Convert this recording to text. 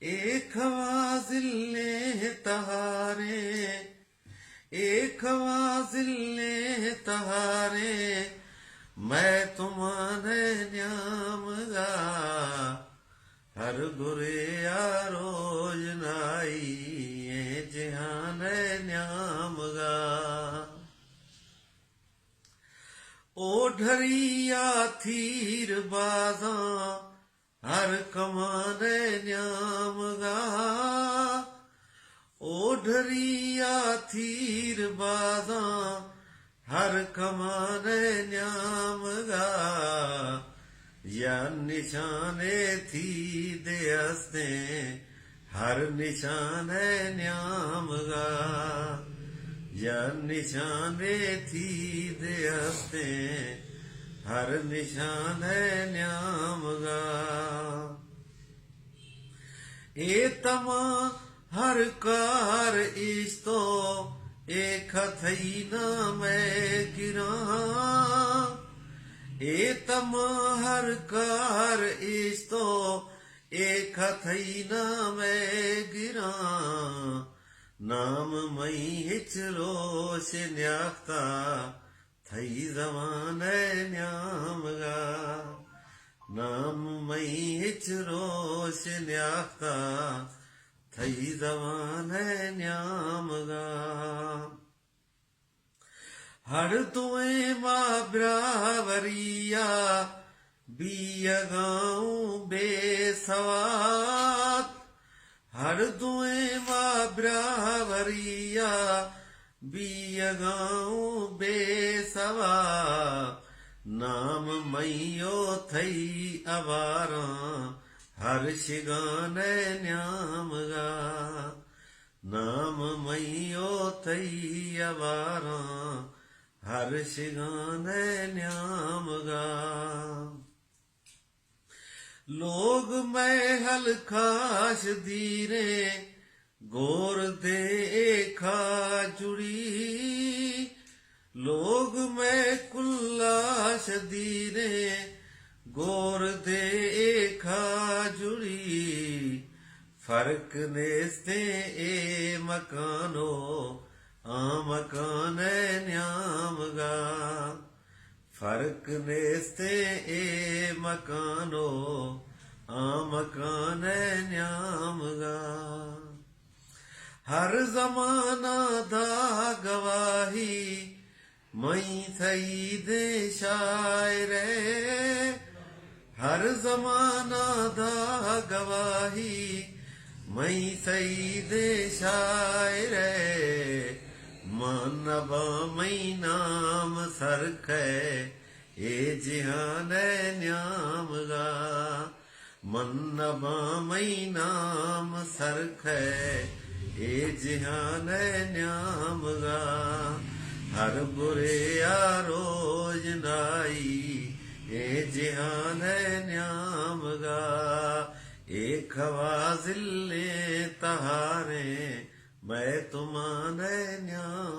एक वाजिल्ले तहारे, एक वाजिल्ले तहारे, मैं तुम्हारे न्यामगा, हर गुरे रोज नाई ये जहान न्यामगा। ओढ़रिया थीर बाजा हर कमाने न्यामगा, ओढ़रिया थीर बाजा हर कमाने न्यामगा, या निशाने थी दे हस्ते हर निशाने न्यामगा, या निशाने थी दे हस्ते हर निशान है न्यामगा। ए तमा हर कार इस्तो एक थई ना मैं गिरा, ए तमा हर कार इस्तो एक थई ना मैं गिरा, नाम मई हिच रोश न्याख्ता थई जवान न्यामगा, नाम मई हिच रोश न्याख्ता थई जवान न्यामगा। हर तुए मां ब्रावरिया बीयगाऊं बेसवात, हर दुए मां ब्रावरिया बीयगाऊं बेसवा, नाम मैयो थई अवारा हर शिगान न्यामगा, नाम मैयो थई अवारा हर शिगान न्यामगा। लोग मैं हलखाश दीरे गोर देखा जुड़ी, लोग मैं कुल्लाश दीरे गोर देखा जुड़ी, फर्क नेस्ते ए मकानो आ मकान न्यामगा, फर्क नेस्ते ए मकानो आ मकान न्यामगा। हर जमाना दा गवाही मई थई दे शायरे, हर जमाना दा गवाही मई थई दे शायरे, मानवा मई नाम सरख ए जिहान न्यामगा, मन्नबा मई नाम सरख ए जिहान न्यामगा, हर बुरे रोज नाई ए जिहान न्यामगा, एक वाजिल्ले तहारे मैं तुम्हारे न्याम